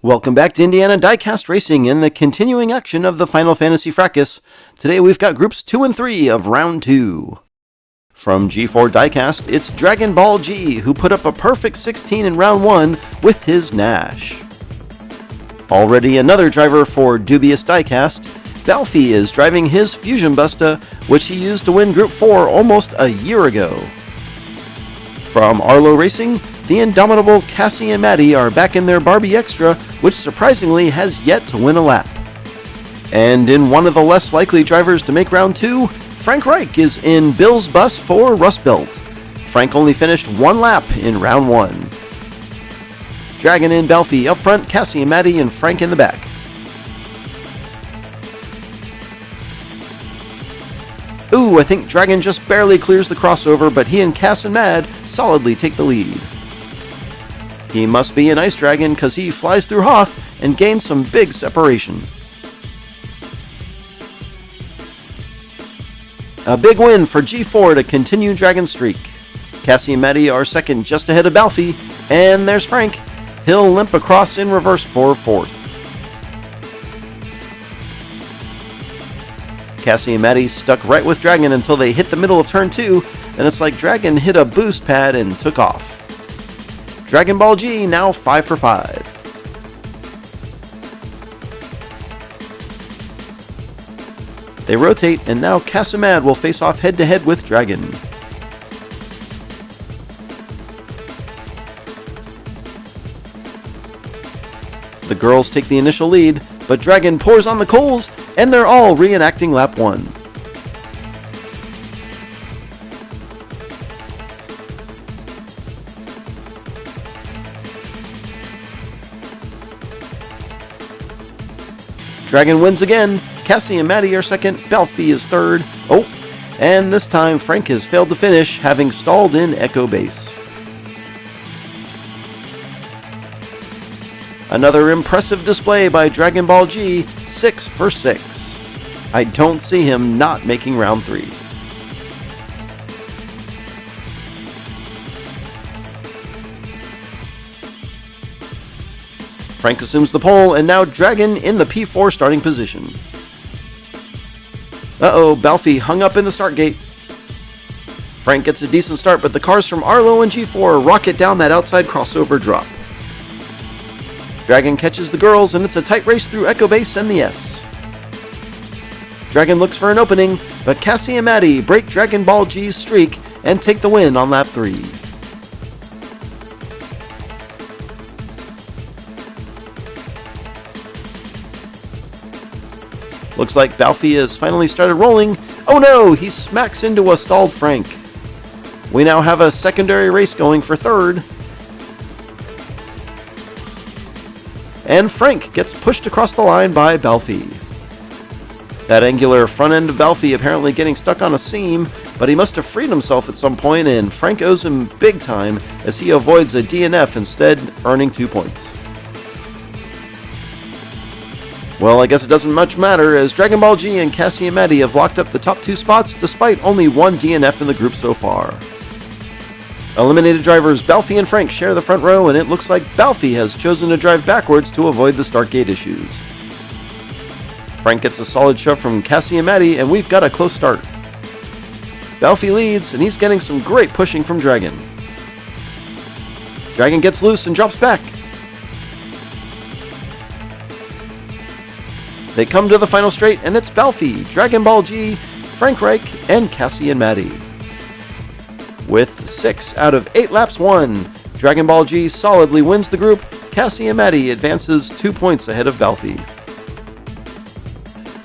Welcome back to Indiana Diecast Racing in the continuing action of the Final Fantasy Fracas. Today we've got groups 2 and 3 of round 2. From G4 Diecast, it's Dragon Ball G, who put up a perfect 16 in round 1 with his Nash. Already another driver for dubious Diecast, Balfi is driving his Fusion Busta, which he used to win Group 4 almost a year ago. From Arlo Racing, the indomitable Cassie and Maddie are back in their Barbie Extra, which surprisingly has yet to win a lap. And in one of the less likely drivers to make round 2, Frank Reich is in Bill's bus for Rust Belt. Frank only finished one lap in round 1. Dragon and Balfi up front, Cassie and Maddie and Frank in the back. Ooh, I think Dragon just barely clears the crossover, but he and Cass and Mad solidly take the lead. He must be an Ice Dragon because he flies through Hoth and gains some big separation. A big win for G4 to continue Dragon's streak. Cassie and Maddie are second just ahead of Balfi, and there's Frank. He'll limp across in reverse for fourth. Cassie and Maddie stuck right with Dragon until they hit the middle of turn 2, and it's like Dragon hit a boost pad and took off. Dragon Ball G now 5 for 5. They rotate, and now Cass and Mad will face off head-to-head with Dragon. The girls take the initial lead, but Dragon pours on the coals, and they're all reenacting lap 1. Dragon wins again. Cassie and Maddie are second, Balfi is third. Oh, and this time Frank has failed to finish, having stalled in Echo Base. Another impressive display by Dragon Ball G, 6 for 6. I don't see him not making round 3. Frank assumes the pole, and now Dragon in the P4 starting position. Uh-oh, Balfi hung up in the start gate. Frank gets a decent start, but the cars from Arlo and G4 rocket down that outside crossover drop. Dragon catches the girls, and it's a tight race through Echo Base and the S. Dragon looks for an opening, but Cassie and Maddie break Dragon Ball G's streak and take the win on lap 3. Looks like Balfi has finally started rolling. Oh no, he smacks into a stalled Frank. We now have a secondary race going for third. And Frank gets pushed across the line by Balfi. That angular front end of Balfi apparently getting stuck on a seam, but he must have freed himself at some point, and Frank owes him big time as he avoids a DNF, instead earning 2 points. Well, I guess it doesn't much matter, as Dragon Ball G and Cassie and Maddie have locked up the top 2 spots despite only one DNF in the group so far. Eliminated drivers Balfi and Frank share the front row, and it looks like Balfi has chosen to drive backwards to avoid the start gate issues. Frank gets a solid shove from Cassie and Maddie, and we've got a close start. Balfi leads, and he's getting some great pushing from Dragon. Dragon gets loose and drops back. They come to the final straight, and it's Balfi, Dragon Ball G, Frank Reich, and Cassie and Maddie. With 6 out of 8 laps won, Dragon Ball G solidly wins the group. Cassie and Maddie advances 2 points ahead of Balfi.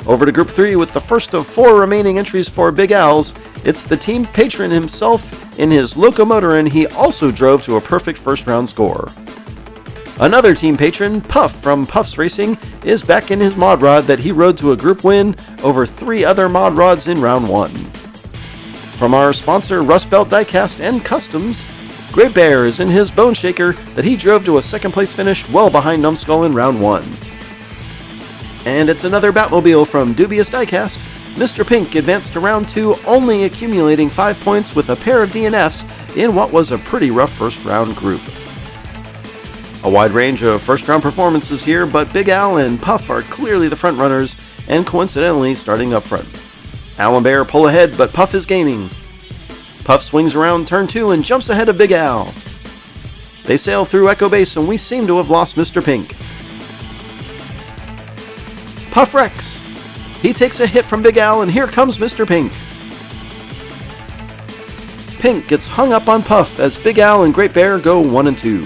Over to Group 3 with the first of 4 remaining entries for Big Al's. It's the team patron himself in his locomotor, and he also drove to a perfect first round score. Another team patron, Puff from Puff's Racing, is back in his mod rod that he rode to a group win over 3 other mod rods in round 1. From our sponsor Rust Belt Diecast and Customs, Grey Bear is in his Bone Shaker that he drove to a second place finish well behind Numbskull in round 1. And it's another Batmobile from Dubious Diecast. Mr. Pink advanced to round 2, only accumulating 5 points with a pair of DNFs in what was a pretty rough first round group. A wide range of first-round performances here, but Big Al and Puff are clearly the front runners, and coincidentally starting up front. Al and Bear pull ahead, but Puff is gaining. Puff swings around turn 2 and jumps ahead of Big Al. They sail through Echo Base, and we seem to have lost Mr. Pink. Puff wrecks. He takes a hit from Big Al, and here comes Mr. Pink. Pink gets hung up on Puff as Big Al and Great Bear go 1 and 2.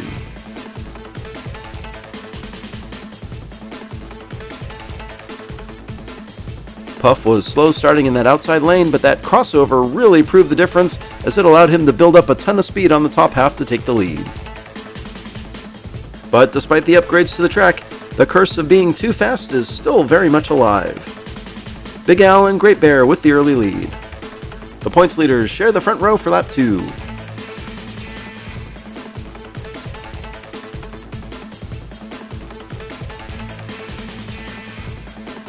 Puff was slow starting in that outside lane, but that crossover really proved the difference as it allowed him to build up a ton of speed on the top half to take the lead. But despite the upgrades to the track, the curse of being too fast is still very much alive. Big Al and Great Bear with the early lead. The points leaders share the front row for lap 2.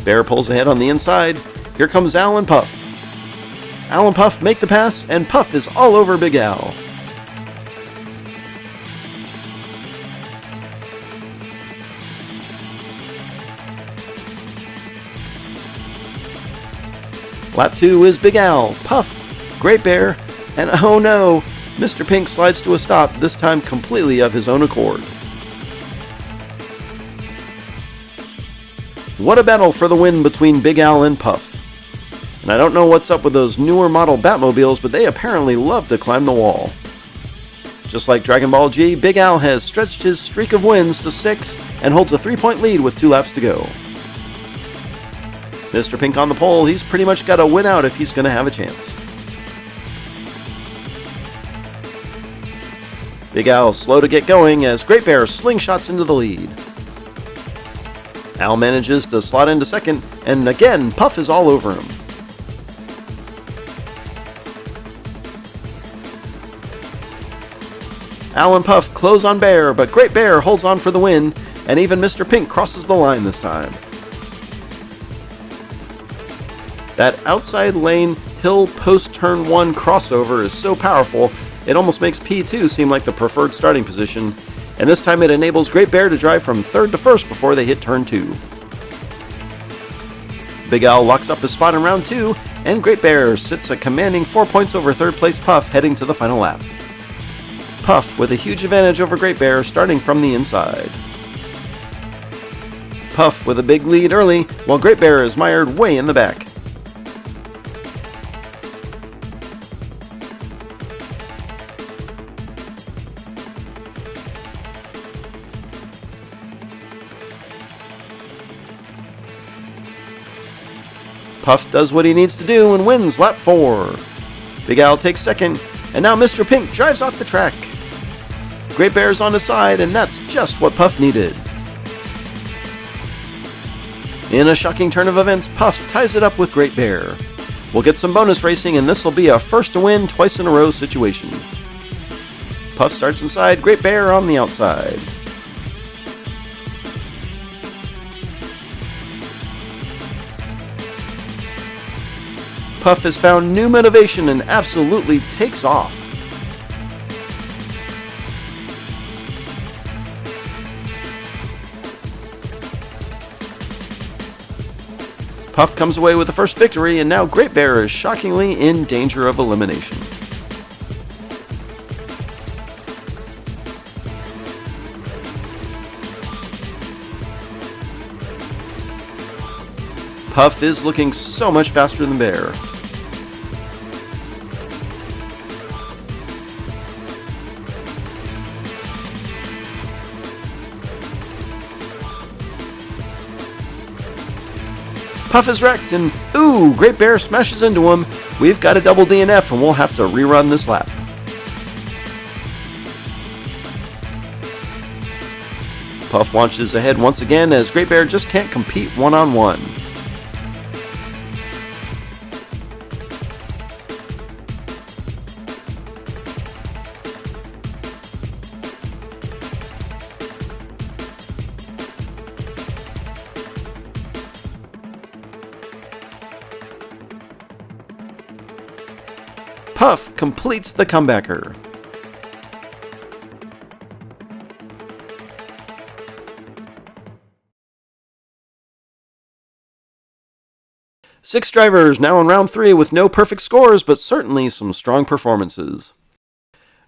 Bear pulls ahead on the inside. Here comes Al and Puff. Al and Puff make the pass, and Puff is all over Big Al. Lap 2 is Big Al, Puff, Great Bear, and oh no, Mr. Pink slides to a stop, this time completely of his own accord. What a battle for the win between Big Al and Puff. And I don't know what's up with those newer model Batmobiles, but they apparently love to climb the wall. Just like Dragon Ball G, Big Al has stretched his streak of wins to 6 and holds a 3-point lead with 2 laps to go. Mr. Pink on the pole, he's pretty much got to win out if he's going to have a chance. Big Al slow to get going as Great Bear slingshots into the lead. Al manages to slot into second, and again, Puff is all over him. Al and Puff close on Bear, but Great Bear holds on for the win, and even Mr. Pink crosses the line this time. That outside lane hill post turn 1 crossover is so powerful, it almost makes P2 seem like the preferred starting position, and this time it enables Great Bear to drive from 3rd to 1st before they hit turn 2. Big Al locks up his spot in round 2, and Great Bear sits a commanding 4 points over 3rd place Puff heading to the final lap. Puff with a huge advantage over Great Bear starting from the inside. Puff with a big lead early, while Great Bear is mired way in the back. Puff does what he needs to do and wins lap 4. Big Al takes second, and now Mr. Pink drives off the track. Great Bear's on his side, and that's just what Puff needed. In a shocking turn of events, Puff ties it up with Great Bear. We'll get some bonus racing, and this will be a first to win twice in a row situation. Puff starts inside, Great Bear on the outside. Puff has found new motivation and absolutely takes off. Puff comes away with the first victory, and now Great Bear is shockingly in danger of elimination. Puff is looking so much faster than Bear. Puff is wrecked, and ooh, Great Bear smashes into him. We've got a double DNF, and we'll have to rerun this lap. Puff launches ahead once again as Great Bear just can't compete one-on-one. Puff completes the comebacker. 6 drivers now in round 3 with no perfect scores, but certainly some strong performances.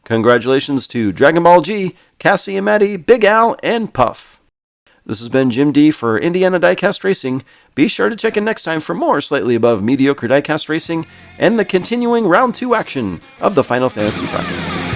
Congratulations to Dragon Ball G, Cassie and Maddie, Big Al, and Puff. This has been Jim D for Indiana Diecast Racing. Be sure to check in next time for more slightly above mediocre diecast racing and the continuing round 2 action of the Final Fantasy Fracas.